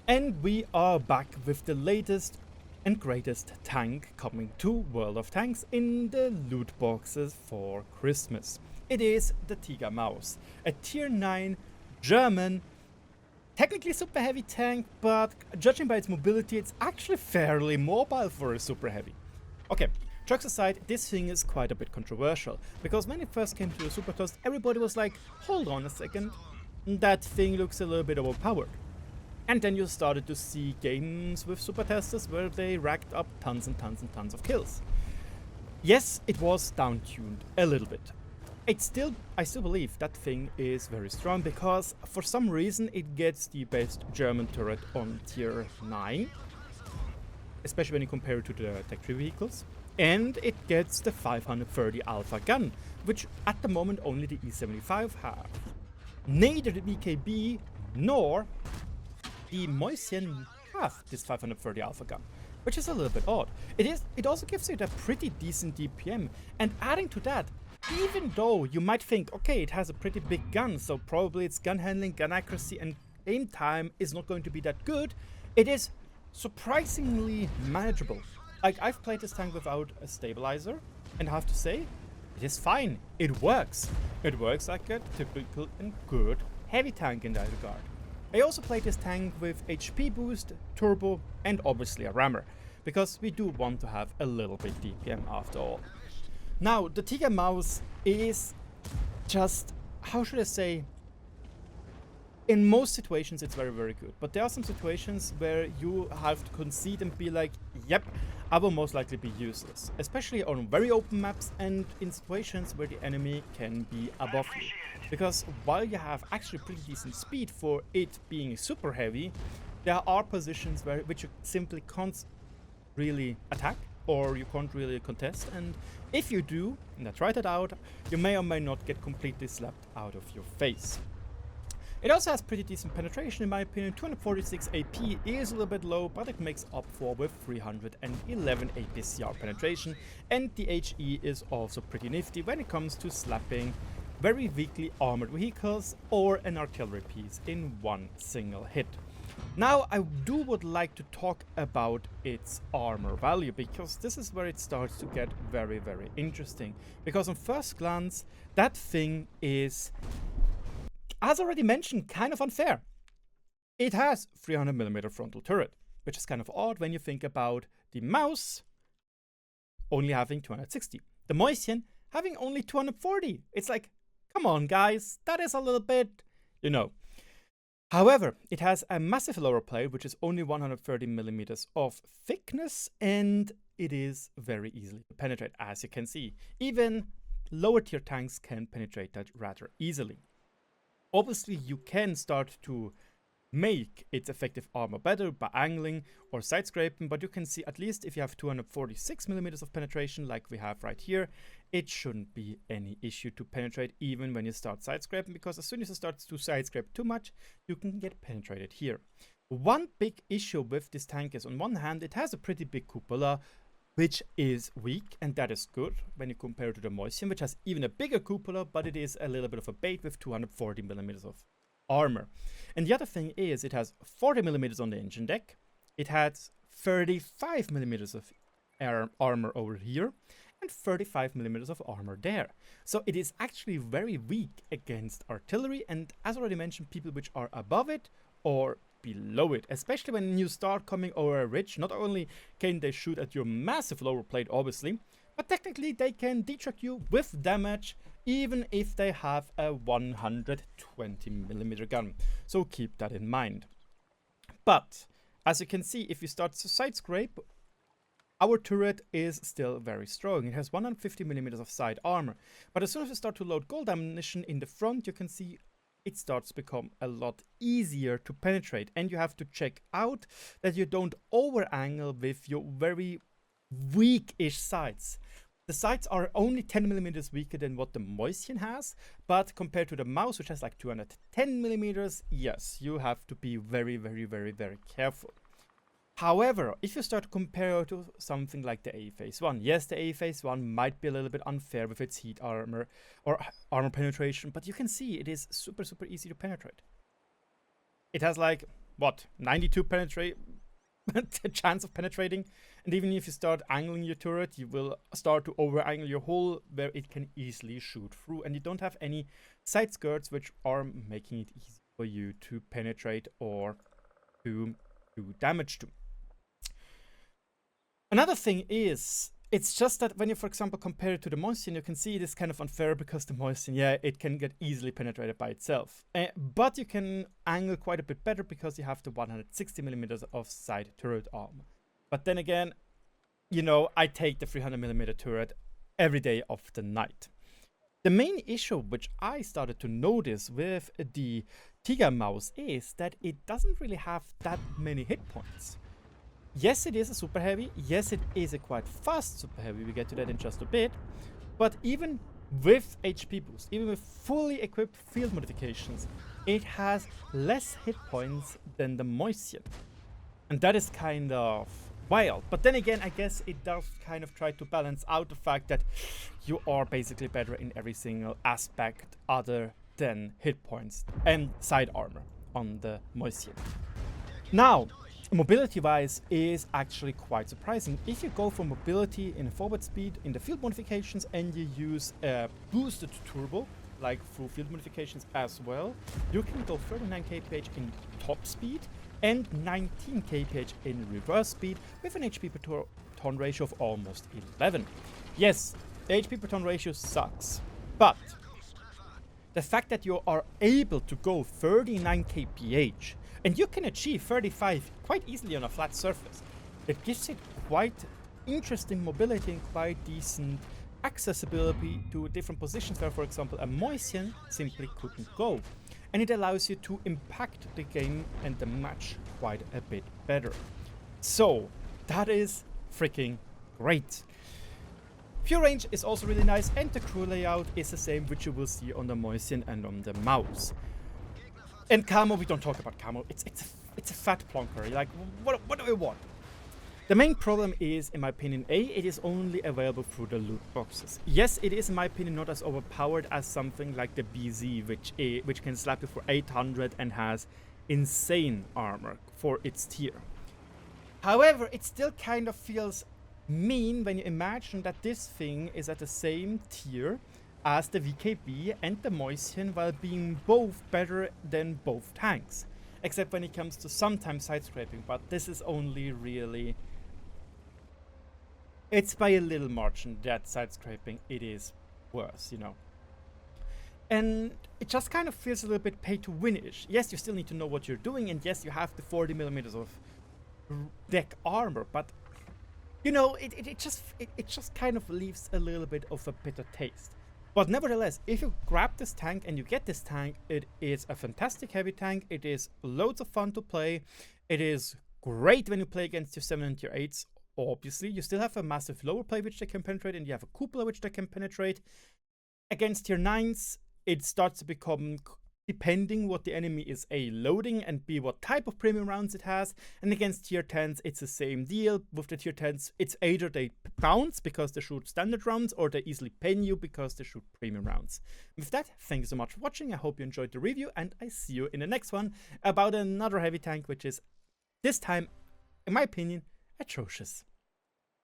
And we are back with the latest and greatest tank coming to World of Tanks in the loot boxes for Christmas. It is the Tiger Maus, a tier 9 German, technically super heavy tank, but judging by its mobility, it's actually fairly mobile for a super heavy. Okay, jokes aside, this thing is quite a bit controversial, because when it first came to the Super Toast, everybody was like, hold on a second, that thing looks a little bit overpowered. And then you started to see games with super testers where they racked up tons and tons and tons of kills. Yes, it was down-tuned a little bit. I still believe that thing is very strong because for some reason it gets the best German turret on tier 9, especially when you compare it to the Tech 3 vehicles. And it gets the 530 Alpha gun, which at the moment only the E75 have. Neither the BKB nor the Mäuschen have this 530 Alpha gun, which is a little bit odd. It also gives it a pretty decent DPM, and adding to that, even though you might think, okay, it has a pretty big gun, so probably its gun handling, gun accuracy, and aim time is not going to be that good, it is surprisingly manageable. Like, I've played this tank without a stabilizer, and I have to say, it is fine. It works. It works like a typical and good heavy tank in that regard. I also played this tank with HP boost, turbo, and obviously a rammer, because we do want to have a little bit DPM after all. Now, the Tiger Maus is just, how should I say, in most situations it's very, very good, but there are some situations where you have to concede and be like, yep, I will most likely be useless, especially on very open maps and in situations where the enemy can be above you. Because while you have actually pretty decent speed for it being super heavy, there are positions which you simply can't really attack or you can't really contest, and if you do, and I tried it out, you may or may not get completely slapped out of your face. It also has pretty decent penetration in my opinion. 246 AP is a little bit low, but it makes up for with 311 APCR penetration, and the HE is also pretty nifty when it comes to slapping very weakly armored vehicles or an artillery piece in one single hit. Now I would like to talk about its armor value, because this is where it starts to get very, very interesting, because on first glance that thing is, as already mentioned, kind of unfair. It has 300mm frontal turret, which is kind of odd when you think about the Maus only having 260. The Mäuschen having only 240. It's like, come on guys, that is a little bit, you know. However, it has a massive lower plate, which is only 130mm of thickness, and it is very easily to penetrate, as you can see. Even lower tier tanks can penetrate that rather easily. Obviously, you can start to make its effective armor better by angling or side scraping, but you can see at least if you have 246mm of penetration like we have right here, it shouldn't be any issue to penetrate even when you start side scraping, because as soon as you start to side scrape too much, you can get penetrated here. One big issue with this tank is, on one hand, it has a pretty big cupola, which is weak, and that is good when you compare it to the Mäuschen, which has even a bigger cupola, but it is a little bit of a bait with 240mm of armor. And the other thing is, it has 40mm on the engine deck, it has 35mm of armor over here, and 35mm of armor there. So it is actually very weak against artillery, and as already mentioned, people which are above it or below it, especially when you start coming over a ridge. Not only can they shoot at your massive lower plate, obviously, but technically they can detract you with damage, even if they have a 120mm gun. So keep that in mind. But as you can see, if you start to side scrape, our turret is still very strong. It has 150mm of side armor, but as soon as you start to load gold ammunition in the front, you can see it starts to become a lot easier to penetrate, and you have to check out that you don't over angle with your very weak-ish sights. The sights are only 10mm weaker than what the Mäuschen has, but compared to the Maus, which has like 210mm, yes, you have to be very, very, very, very careful. However, if you start to compare it to something like the A Phase 1, yes, the A Phase 1 might be a little bit unfair with its heat armor or armor penetration, but you can see it is super, super easy to penetrate. It has like what, 92 penetrate the chance of penetrating, and even if you start angling your turret, you will start to over angle your hole where it can easily shoot through, and you don't have any side skirts which are making it easy for you to penetrate or to do damage to. Another thing is, it's just that when you, for example, compare it to the Moistion, you can see it is kind of unfair because the Moistion, yeah, it can get easily penetrated by itself. But you can angle quite a bit better because you have the 160mm of side turret armor. But then again, you know, I take the 300mm turret every day of the night. The main issue which I started to notice with the Tiger Mouse is that it doesn't really have that many hit points. Yes, it is a super heavy. Yes, it is a quite fast super heavy. We get to that in just a bit. But even with HP boost, even with fully equipped field modifications, it has less hit points than the Moistion. And that is kind of wild. But then again, I guess it does kind of try to balance out the fact that you are basically better in every single aspect other than hit points and side armor on the Moistion. Now, mobility-wise is actually quite surprising. If you go for mobility in forward speed in the field modifications and you use a boosted turbo, like through field modifications as well, you can go 39 kph in top speed and 19 kph in reverse speed with an HP per ton ratio of almost 11. Yes, the HP per ton ratio sucks, but the fact that you are able to go 39 kph and you can achieve 35 quite easily on a flat surface, it gives it quite interesting mobility and quite decent accessibility to different positions where, for example, a Moistion simply couldn't go. And it allows you to impact the game and the match quite a bit better. So that is freaking great. Pure range is also really nice, and the crew layout is the same, which you will see on the Moistion and on the mouse. And camo, we don't talk about camo. It's a fat plonker. Like, what do we want? The main problem is, in my opinion, it is only available through the loot boxes. Yes, it is, in my opinion, not as overpowered as something like the BZ, which can slap you for 800 and has insane armor for its tier. However, it still kind of feels mean when you imagine that this thing is at the same tier as the VKB and the Moistion, while being both better than both tanks. Except when it comes to sometimes side scraping, but this is only really... It's by a little margin that side scraping it is worse, you know. And it just kind of feels a little bit pay to win-ish. Yes, you still need to know what you're doing, and yes, you have the 40mm of deck armor, but you know, it just kind of leaves a little bit of a bitter taste. But nevertheless, if you grab this tank and you get this tank, it is a fantastic heavy tank. It is loads of fun to play. It is great when you play against your 7 and tier 8s. Obviously, you still have a massive lower play which they can penetrate, and you have a cupola which they can penetrate. Against tier 9s, it starts to become, depending what the enemy is A, loading, and B, what type of premium rounds it has. And against tier 10s, it's the same deal. With the tier 10s, it's either they bounce because they shoot standard rounds, or they easily pen you because they shoot premium rounds. With that, thank you so much for watching. I hope you enjoyed the review, and I see you in the next one about another heavy tank, which is, this time, in my opinion, atrocious.